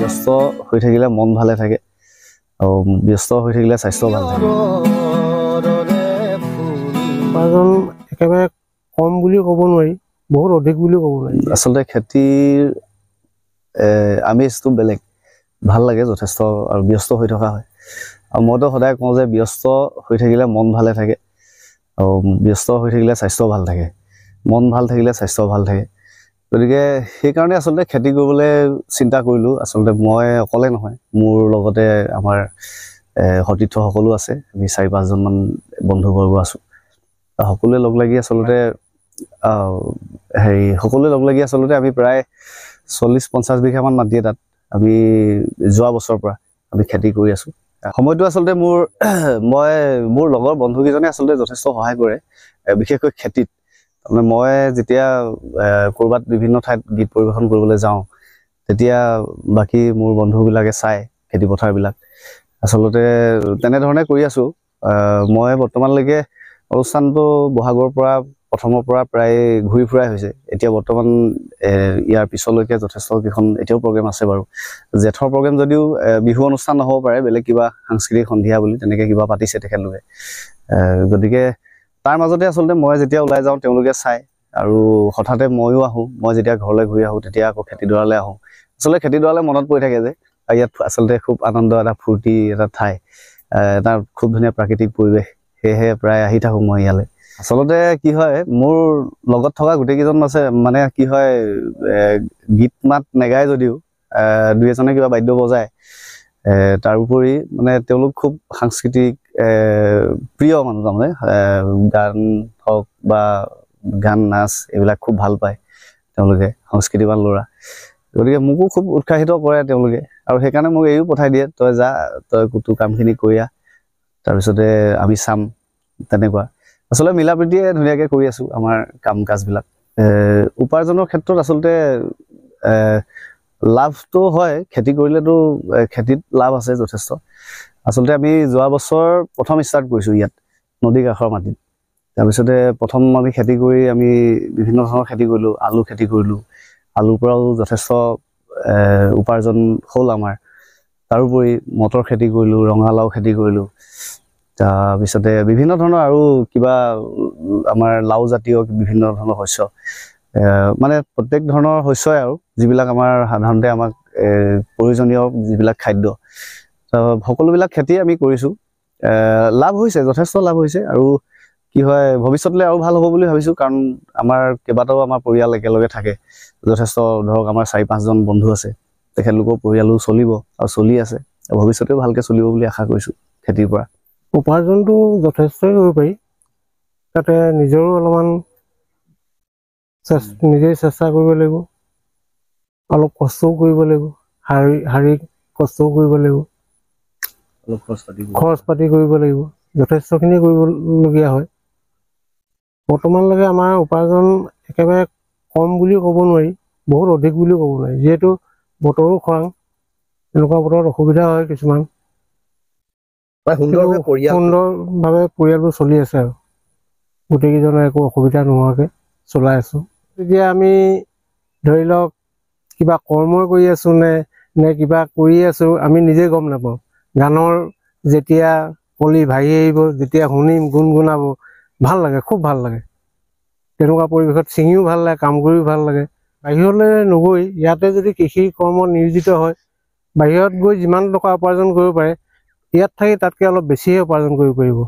ব্যস্ত হৈ থাকিলে মন ভালে থাকে আৰু ব্যস্ত হৈ থাকিলে স্বাস্থ্য ভাল থাকে। উপাৰ্জন একেবাৰে কম বুলিও ক'ব নোৱাৰি, বহুত অধিক বুলিও ক'ব নোৱাৰি। আচলতে খেতিৰ আমেজটো বেলেগ, ভাল লাগে যথেষ্ট আৰু ব্যস্ত হৈ থকা হয়। আৰু মইতো সদায় কওঁ যে ব্যস্ত হৈ থাকিলে মন ভালে থাকে আৰু ব্যস্ত হৈ থাকিলে স্বাস্থ্য ভাল থাকে, মন ভাল থাকিলে স্বাস্থ্য ভাল থাকে। গতিকে সেইকাৰণে আচলতে খেতি কৰিবলৈ চিন্তা কৰিলোঁ। আচলতে মই অকলে নহয়, মোৰ লগতে আমাৰ সতীৰ্থ সকলো আছে, আমি 4-5জনমান বন্ধুবৰ্গ আছোঁ। সকলোৱে লগ লাগি আচলতে সকলোৱে লগ লাগি আচলতে আমি প্ৰায় 40-50 বিঘামান মাটি তাত আমি যোৱা বছৰৰ পৰা আমি খেতি কৰি আছোঁ। সময়টো আচলতে মোৰ লগৰ বন্ধুকেইজনে আচলতে যথেষ্ট সহায় কৰে, বিশেষকৈ খেতিত। তাৰমানে মই যেতিয়া ক'ৰবাত বিভিন্ন ঠাইত গীত পৰিৱেশন কৰিবলৈ যাওঁ, তেতিয়া বাকী মোৰ বন্ধুবিলাকে চায় খেতিপথাৰবিলাক। আচলতে তেনেধৰণে কৰি আছোঁ। মই বৰ্তমানলৈকে অনুষ্ঠানটো বহাগৰ পৰা প্ৰথমৰ পৰা প্ৰায় ঘূৰি ফুৰাই হৈছে। এতিয়া বৰ্তমান ইয়াৰ পিছলৈকে যথেষ্ট কেইখন এতিয়াও প্ৰগ্ৰেম আছে বাৰু। জেঠৰ প্ৰগ্ৰেম যদিও বিহু অনুষ্ঠান নহ'ব পাৰে, বেলেগ কিবা সাংস্কৃতিক সন্ধিয়া বুলি তেনেকৈ কিবা পাতিছে তেখেতলোকে। গতিকে তাৰ মাজতে আচলতে মই যেতিয়া ওলাই যাওঁ তেওঁলোকে চায়, আৰু হঠাতে ময়ো আহোঁ। মই যেতিয়া ঘৰলৈ ঘূৰি আহোঁ তেতিয়া আকৌ খেতিডৰালৈ আহোঁ। আচলতে খেতিডৰালৈ মনত পৰি থাকে যে ইয়াত আচলতে খুব আনন্দ এটা ফূৰ্তি এটা ঠাই, এটা খুব ধুনীয়া প্ৰাকৃতিক পৰিৱেশ। সেয়েহে প্ৰায় আহি থাকোঁ মই ইয়ালৈ। আচলতে কি হয়, মোৰ লগত থকা গোটেইকেইজন আছে মানে কি হয়, গীত মাত নেগায় যদিও দুই এজনে কিবা বাদ্য বজায়। তাৰোপৰি মানে তেওঁলোক খুব সাংস্কৃতিক প্ৰিয় মানুহ, তাৰমানে গান হওক বা গান নাচ এইবিলাক খুব ভাল পায় তেওঁলোকে, সংস্কৃতিবান ল'ৰা। গতিকে মোকো খুব উৎসাহিত কৰে তেওঁলোকে, আৰু সেইকাৰণে মোক এইও পঠাই দিয়ে, তই যা, তই তোৰ কামখিনি কৰি আহ, তাৰপিছতে আমি চাম। তেনেকুৱা আচলতে মিলা প্ৰীতিয়ে ধুনীয়াকৈ কৰি আছোঁ আমাৰ কাম কাজবিলাক। উপাৰ্জনৰ ক্ষেত্ৰত আচলতে লাভটো হয়, খেতি কৰিলেতো খেতিত লাভ আছে যথেষ্ট। আচলতে আমি যোৱা বছৰ প্ৰথম ষ্টাৰ্ট কৰিছোঁ ইয়াত নদী কাষৰ মাটিত। তাৰপিছতে প্ৰথম আমি খেতি কৰি আমি বিভিন্ন ধৰণৰ খেতি কৰিলোঁ, আলু খেতি কৰিলোঁ। আলুৰ পৰাও যথেষ্ট উপাৰ্জন হ'ল আমাৰ। তাৰোপৰি মটৰ খেতি কৰিলোঁ, ৰঙালাও খেতি কৰিলোঁ। তাৰপিছতে বিভিন্ন ধৰণৰ আৰু কিবা আমাৰ লাও জাতীয় বিভিন্ন ধৰণৰ শস্য, মানে প্ৰত্যেক ধৰণৰ শস্যই আৰু যিবিলাক আমাৰ সাধাৰণতে আমাক প্ৰয়োজনীয় যিবিলাক খাদ্য, সকলোবিলাক খেতি আমি কৰিছোঁ। লাভ হৈছে, যথেষ্ট লাভ হৈছে। আৰু কি হয়, ভৱিষ্যতলৈ আৰু ভাল হ'ব বুলি ভাবিছোঁ, কাৰণ আমাৰ কেইবাটাও আমাৰ পৰিয়াল একেলগে থাকে। যথেষ্ট ধৰক আমাৰ 4-5জন বন্ধু আছে, তেখেতলোকৰ পৰিয়ালো চলিব আৰু চলি আছে। ভৱিষ্যতেও ভালকৈ চলিব বুলি আশা কৰিছোঁ খেতিৰ পৰা। উপাৰ্জনটো যথেষ্টই কৰিব পাৰি, তাতে নিজৰো অলপমান নিজেই চেষ্টা কৰিব লাগিব, অলপ কষ্টও কৰিব লাগিব, শাৰীৰিক কষ্টও কৰিব লাগিব, অলপ খৰচ পাতি কৰিব লাগিব, যথেষ্টখিনি কৰিবলগীয়া হয়। বৰ্তমানলৈকে আমাৰ উপাৰ্জন একেবাৰে কম বুলিও ক'ব নোৱাৰি, বহুত অধিক বুলিও ক'ব নোৱাৰি। যিহেতু বতৰো খৰাং, এনেকুৱা বতৰত অসুবিধা হয় কিছুমান। সুন্দৰভাৱে পৰিয়ালবোৰ চলি আছে আৰু গোটেইকেইজনৰ একো অসুবিধা নোহোৱাকৈ চলাই আছোঁ। তেতিয়া আমি ধৰি লওক কিবা কৰ্মই কৰি আছোঁ নে কিবা কৰি আছোঁ, আমি নিজে গম নাপাওঁ। গানৰ যেতিয়া কলি ভাহি আহিব, যেতিয়া শুনিম, গুণগুণাব, ভাল লাগে, খুব ভাল লাগে। তেনেকুৱা পৰিৱেশত ছিঙিও ভাল লাগে, কাম কৰিও ভাল লাগে। বাহিৰলৈ নগৈ ইয়াতে যদি কৃষি কৰ্মত নিয়োজিত হয়, বাহিৰত গৈ যিমান টকা উপাৰ্জন কৰিব পাৰে, ইয়াত থাকি তাতকৈ অলপ বেছিহে উপাৰ্জন কৰিব পাৰিব।